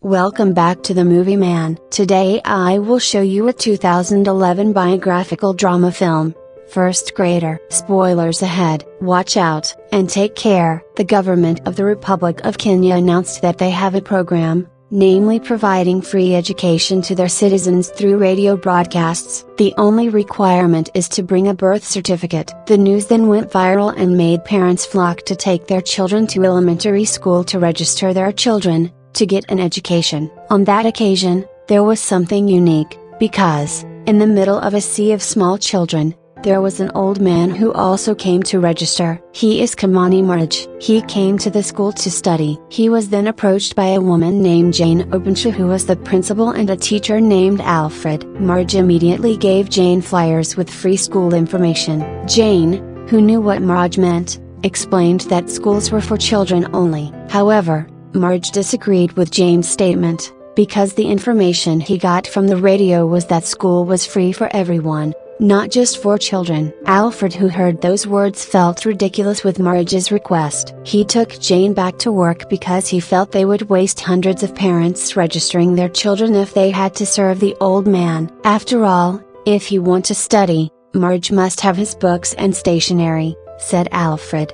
Welcome back to the Movie Man. Today I will show you a 2011 biographical drama film, First Grader. Spoilers ahead. Watch out, and take care. The government of the Republic of Kenya announced that they have a program, namely providing free education to their citizens through radio broadcasts. The only requirement is to bring a birth certificate. The news then went viral and made parents flock to take their children to elementary school to register their children, to get an education. On that occasion, there was something unique, because, in the middle of a sea of small children, there was an old man who also came to register. He is Kamani Marj. He came to the school to study. He was then approached by a woman named Jane Openshaw, who was the principal, and a teacher named Alfred. Marj immediately gave Jane flyers with free school information. Jane, who knew what Marj meant, explained that schools were for children only. However, Marj disagreed with Jane's statement, because the information he got from the radio was that school was free for everyone, not just for children. Alfred, who heard those words, felt ridiculous with Marj's request. He took Jane back to work because he felt they would waste hundreds of parents registering their children if they had to serve the old man. After all, if he want to study, Marj must have his books and stationery, said Alfred.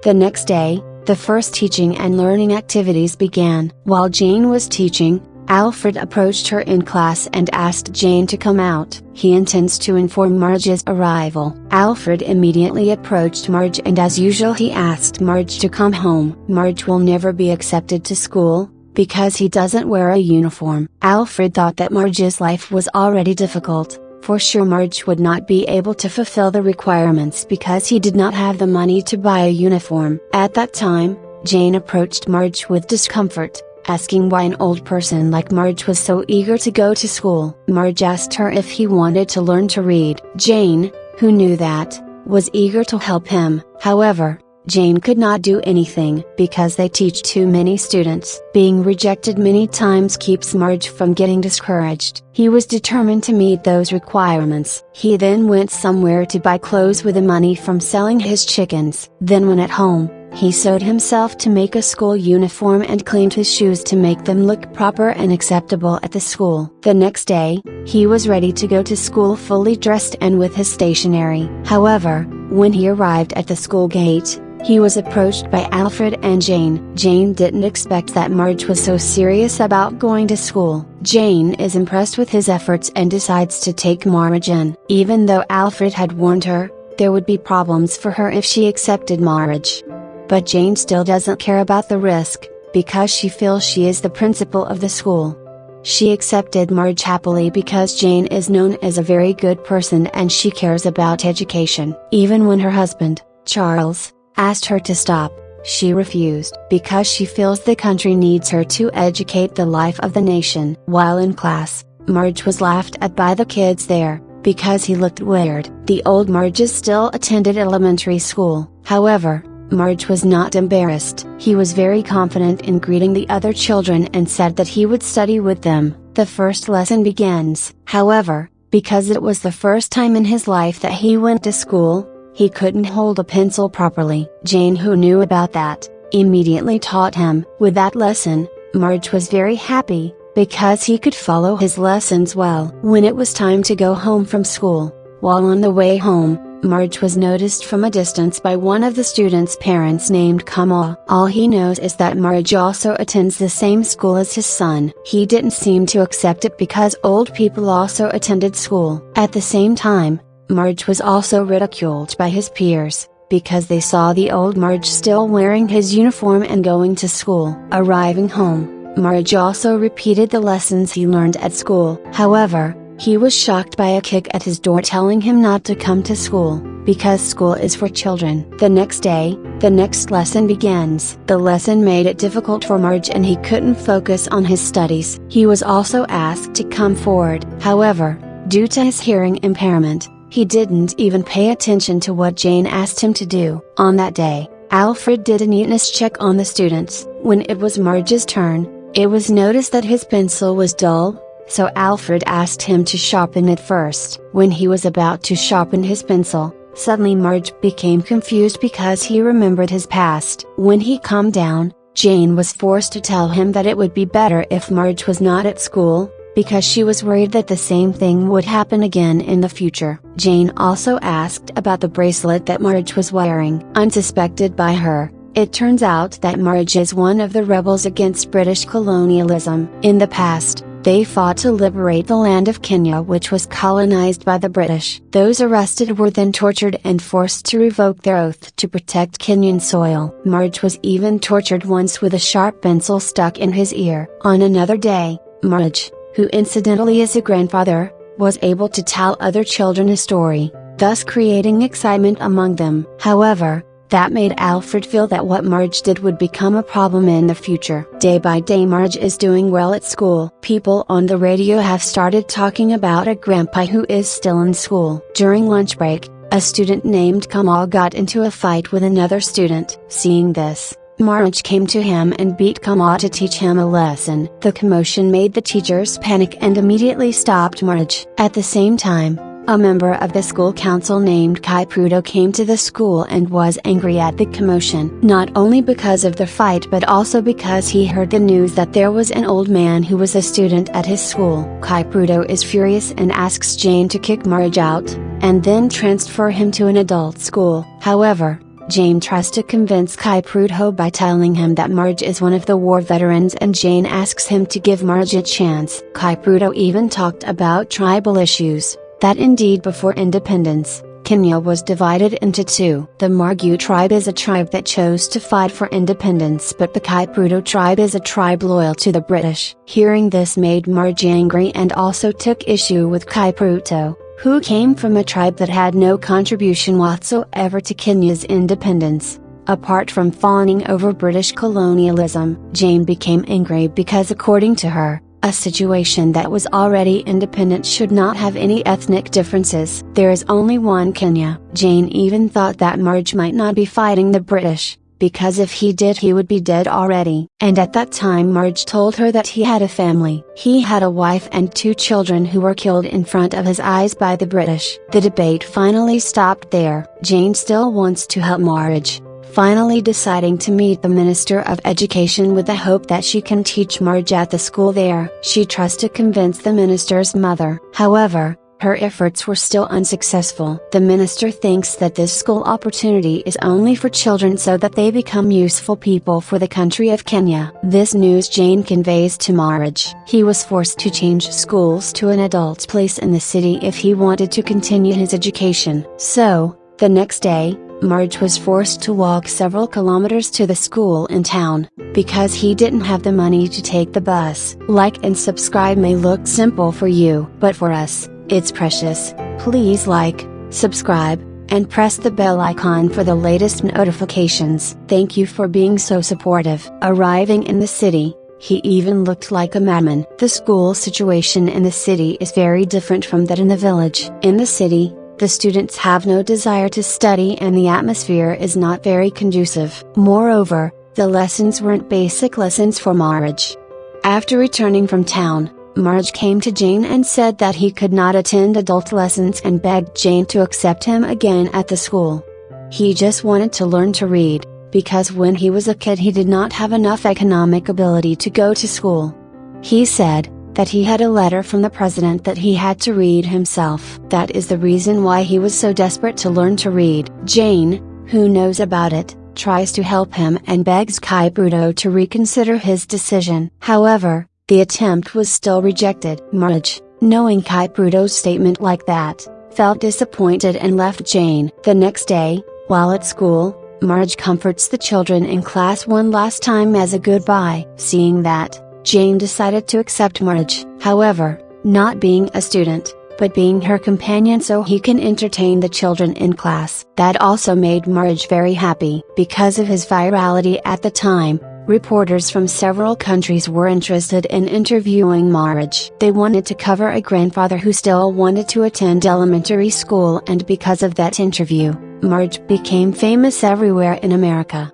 The next day, the first teaching and learning activities began. While Jane was teaching, Alfred approached her in class and asked Jane to come out. He intends to inform Marj's arrival. Alfred immediately approached Marj, and as usual he asked Marj to come home. Marj will never be accepted to school, because he doesn't wear a uniform. Alfred thought that Marj's life was already difficult. For sure Marj would not be able to fulfill the requirements because he did not have the money to buy a uniform. At that time, Jane approached Marj with discomfort, asking why an old person like Marj was so eager to go to school. Marj asked her if he wanted to learn to read. Jane, who knew that, was eager to help him. However, Jane could not do anything because they teach too many students. Being rejected many times keeps Marj from getting discouraged. He was determined to meet those requirements. He then went somewhere to buy clothes with the money from selling his chickens. Then when at home, he sewed himself to make a school uniform and cleaned his shoes to make them look proper and acceptable at the school. The next day, he was ready to go to school fully dressed and with his stationery. However, when he arrived at the school gate, he was approached by Alfred and Jane. Jane didn't expect that Marj was so serious about going to school. Jane is impressed with his efforts and decides to take Marj in. Even though Alfred had warned her, there would be problems for her if she accepted Marj. But Jane still doesn't care about the risk, because she feels she is the principal of the school. She accepted Marj happily because Jane is known as a very good person and she cares about education. Even when her husband, Charles, asked her to stop, she refused because she feels the country needs her to educate the life of the nation. While in class, Marj was laughed at by the kids there, because he looked weird. The old Marj still attended elementary school. However, Marj was not embarrassed. He was very confident in greeting the other children and said that he would study with them. The first lesson begins. However, because it was the first time in his life that he went to school, he couldn't hold a pencil properly. Jane, who knew about that, immediately taught him. With that lesson, Marj was very happy, because he could follow his lessons well. When it was time to go home from school, while on the way home, Marj was noticed from a distance by one of the students' parents named Kamal. All he knows is that Marj also attends the same school as his son. He didn't seem to accept it because old people also attended school. At the same time, Marj was also ridiculed by his peers, because they saw the old Marj still wearing his uniform and going to school. Arriving home, Marj also repeated the lessons he learned at school. However, he was shocked by a kick at his door telling him not to come to school, because school is for children. The next day, the next lesson begins. The lesson made it difficult for Marj and he couldn't focus on his studies. He was also asked to come forward. However, due to his hearing impairment, he didn't even pay attention to what Jane asked him to do. On that day, Alfred did a neatness check on the students. When it was Marj's turn, it was noticed that his pencil was dull, so Alfred asked him to sharpen it first. When he was about to sharpen his pencil, suddenly Marj became confused because he remembered his past. When he calmed down, Jane was forced to tell him that it would be better if Marge was not at school, because she was worried that the same thing would happen again in the future. Jane also asked about the bracelet that Marge was wearing. Unsuspected by her, it turns out that Marge is one of the rebels against British colonialism. In the past, they fought to liberate the land of Kenya, which was colonized by the British. Those arrested were then tortured and forced to revoke their oath to protect Kenyan soil. Marge was even tortured once with a sharp pencil stuck in his ear. On another day, Marge, who incidentally is a grandfather, was able to tell other children a story, thus creating excitement among them. However, that made Alfred feel that what Marge did would become a problem in the future. Day by day Marge is doing well at school. People on the radio have started talking about a grandpa who is still in school. During lunch break, a student named Kamal got into a fight with another student. Seeing this, Marge came to him and beat Kamal to teach him a lesson. The commotion made the teachers panic and immediately stopped Marge. At the same time, a member of the school council named Kipruto came to the school and was angry at the commotion. Not only because of the fight but also because he heard the news that there was an old man who was a student at his school. Kipruto is furious and asks Jane to kick Marge out, and then transfer him to an adult school. However, Jane tries to convince Kipruto by telling him that Marge is one of the war veterans, and Jane asks him to give Marge a chance. Kipruto even talked about tribal issues, that indeed before independence, Kenya was divided into two. The Margu tribe is a tribe that chose to fight for independence, but the Kipruto tribe is a tribe loyal to the British. Hearing this made Marge angry and also took issue with Kipruto, who came from a tribe that had no contribution whatsoever to Kenya's independence. Apart from fawning over British colonialism, Jane became angry because according to her, a situation that was already independent should not have any ethnic differences. There is only one Kenya. Jane even thought that Marge might not be fighting the British, because if he did he would be dead already. And at that time Marge told her that he had a family. He had a wife and 2 children who were killed in front of his eyes by the British. The debate finally stopped there. Jane still wants to help Marge, finally deciding to meet the Minister of Education with the hope that she can teach Marge at the school there. She tries to convince the minister's mother. However, her efforts were still unsuccessful. The minister thinks that this school opportunity is only for children so that they become useful people for the country of Kenya. This news Jane conveys to Marge. He was forced to change schools to an adult place in the city if he wanted to continue his education. So, the next day, Marge was forced to walk several kilometers to the school in town, because he didn't have the money to take the bus. Like and subscribe may look simple for you, but for us, it's precious. Please like, subscribe, and press the bell icon for the latest notifications. Thank you for being so supportive. Arriving in the city, he even looked like a madman. The school situation in the city is very different from that in the village. In the city, the students have no desire to study and the atmosphere is not very conducive. Moreover, the lessons weren't basic lessons for Marge. After returning from town, Marge came to Jane and said that he could not attend adult lessons and begged Jane to accept him again at the school. He just wanted to learn to read, because when he was a kid he did not have enough economic ability to go to school. He said that he had a letter from the president that he had to read himself. That is the reason why he was so desperate to learn to read. Jane, who knows about it, tries to help him and begs Kipruto to reconsider his decision. However, the attempt was still rejected. Marge, knowing Kipruto's statement like that, felt disappointed and left Jane. The next day, while at school, Marge comforts the children in class one last time as a goodbye. Seeing that, Jane decided to accept Marge. However, not being a student, but being her companion so he can entertain the children in class. That also made Marge very happy. Because of his virality at the time, reporters from several countries were interested in interviewing Marge. They wanted to cover a grandfather who still wanted to attend elementary school, and because of that interview, Marge became famous everywhere in America.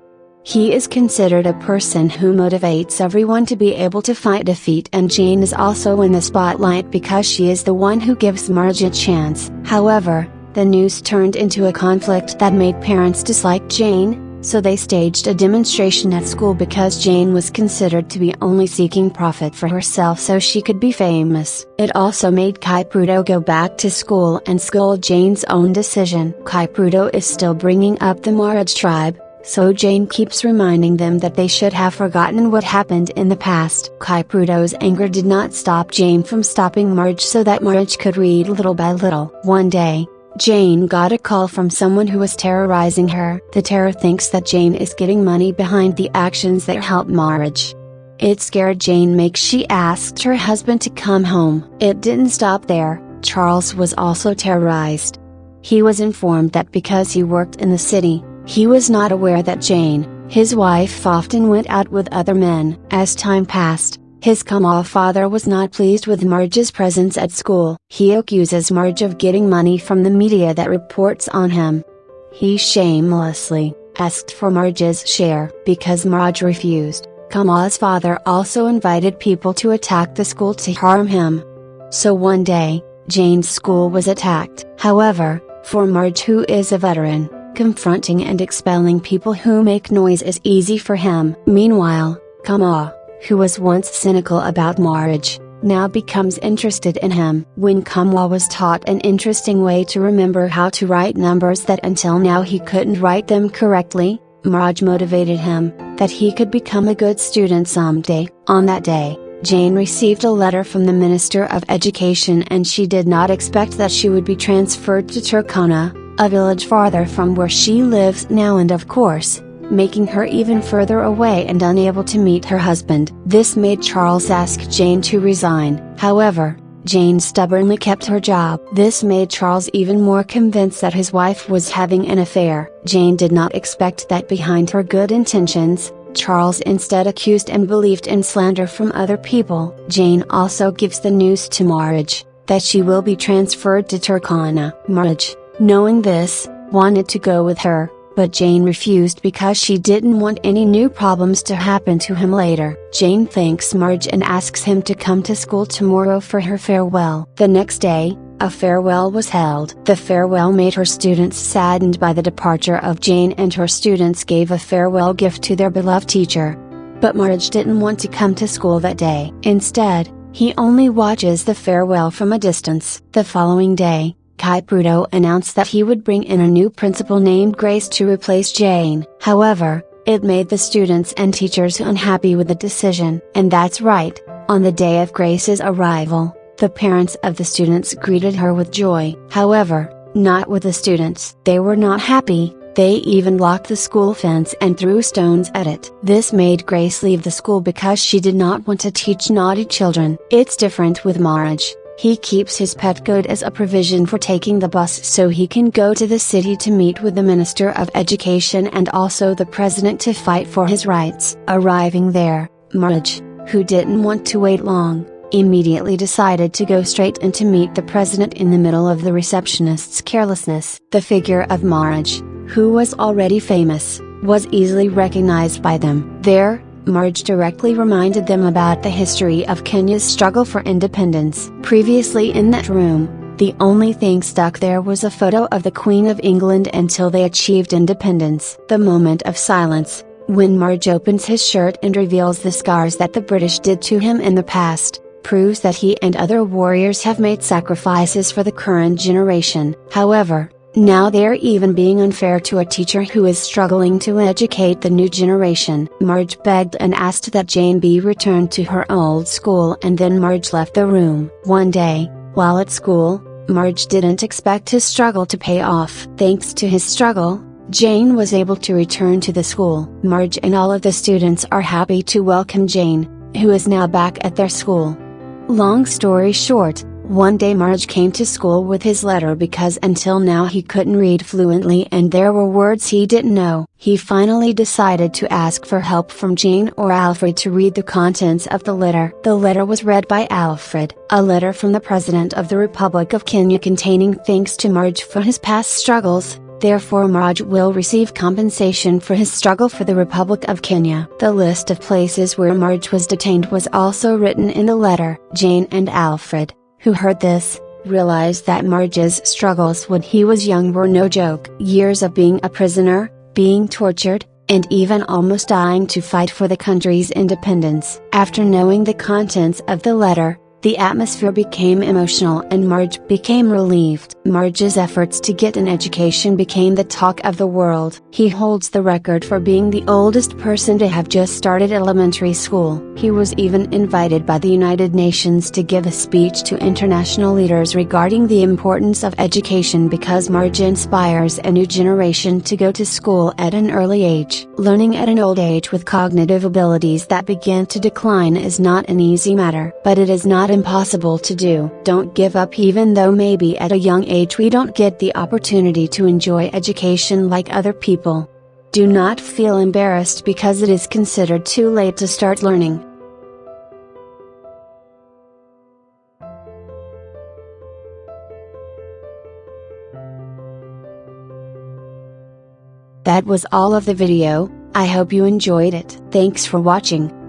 He is considered a person who motivates everyone to be able to fight defeat, and Jane is also in the spotlight because she is the one who gives Marge a chance. However, the news turned into a conflict that made parents dislike Jane, so they staged a demonstration at school because Jane was considered to be only seeking profit for herself so she could be famous. It also made Kipruto go back to school and scold Jane's own decision. Kipruto is still bringing up the Marriage tribe, so Jane keeps reminding them that they should have forgotten what happened in the past. Kipruto's anger did not stop Jane from stopping Marge so that Marge could read little by little. One day, Jane got a call from someone who was terrorizing her. The terror thinks that Jane is getting money behind the actions that help Marge. It scared Jane, makes she asked her husband to come home. It didn't stop there. Charles was also terrorized. He was informed that because he worked in the city, he was not aware that Jane, his wife, often went out with other men. As time passed, his father was not pleased with Marge's presence at school. He accuses Marge of getting money from the media that reports on him. He shamelessly asked for Marge's share. Because Marge refused, Kama's father also invited people to attack the school to harm him. So one day, Jane's school was attacked. However, for Marge, who is a veteran, confronting and expelling people who make noise is easy for him. Meanwhile, Kama, who was once cynical about Marge, now becomes interested in him. When Kama was taught an interesting way to remember how to write numbers that until now he couldn't write them correctly, Marge motivated him, that he could become a good student someday. On that day, Jane received a letter from the Minister of Education and she did not expect that she would be transferred to Turkana, a village farther from where she lives now, and of course, making her even further away and unable to meet her husband. This made Charles ask Jane to resign. However, Jane stubbornly kept her job. This made Charles even more convinced that his wife was having an affair. Jane did not expect that behind her good intentions, Charles instead accused and believed in slander from other people. Jane also gives the news to Marge, that she will be transferred to Turkana. Marge, knowing this, wanted to go with her, but Jane refused because she didn't want any new problems to happen to him later. Jane thanks Marge and asks him to come to school tomorrow for her farewell. The next day, a farewell was held. The farewell made her students saddened by the departure of Jane, and her students gave a farewell gift to their beloved teacher. But Marge didn't want to come to school that day. Instead, he only watches the farewell from a distance. The following day, Kipruto announced that he would bring in a new principal named Grace to replace Jane. However, it made the students and teachers unhappy with the decision. And that's right, on the day of Grace's arrival, the parents of the students greeted her with joy. However, not with the students. They were not happy. They even locked the school fence and threw stones at it. This made Grace leave the school because she did not want to teach naughty children. It's different with Marge. He keeps his pet goat as a provision for taking the bus so he can go to the city to meet with the Minister of Education and also the President to fight for his rights. Arriving there, Marge, who didn't want to wait long, immediately decided to go straight in to meet the President in the middle of the receptionist's carelessness. The figure of Marge, who was already famous, was easily recognized by them. There, Marge directly reminded them about the history of Kenya's struggle for independence. Previously in that room, the only thing stuck there was a photo of the Queen of England until they achieved independence. The moment of silence, when Marge opens his shirt and reveals the scars that the British did to him in the past, proves that he and other warriors have made sacrifices for the current generation. However, now they're even being unfair to a teacher who is struggling to educate the new generation. Marge begged and asked that Jane be returned to her old school, and then Marge left the room. One day, while at school, Marge didn't expect his struggle to pay off. Thanks to his struggle, Jane was able to return to the school. Marge and all of the students are happy to welcome Jane, who is now back at their school. Long story short, one day Marge came to school with his letter because until now he couldn't read fluently and there were words he didn't know. He finally decided to ask for help from Jane or Alfred to read the contents of the letter. The letter was read by Alfred, a letter from the President of the Republic of Kenya containing thanks to Marge for his past struggles. Therefore Marge will receive compensation for his struggle for the Republic of Kenya. The list of places where Marge was detained was also written in the letter. Jane and Alfred, who heard this, realized that Marge's struggles when he was young were no joke. Years of being a prisoner, being tortured, and even almost dying to fight for the country's independence. After knowing the contents of the letter, the atmosphere became emotional and Marge became relieved. Marge's efforts to get an education became the talk of the world. He holds the record for being the oldest person to have just started elementary school. He was even invited by the United Nations to give a speech to international leaders regarding the importance of education because Marge inspires a new generation to go to school at an early age. Learning at an old age with cognitive abilities that begin to decline is not an easy matter, but it is not impossible to do. Don't give up even though maybe at a young age we don't get the opportunity to enjoy education like other people. Do not feel embarrassed because it is considered too late to start learning. That was all of the video. I hope you enjoyed it. Thanks for watching.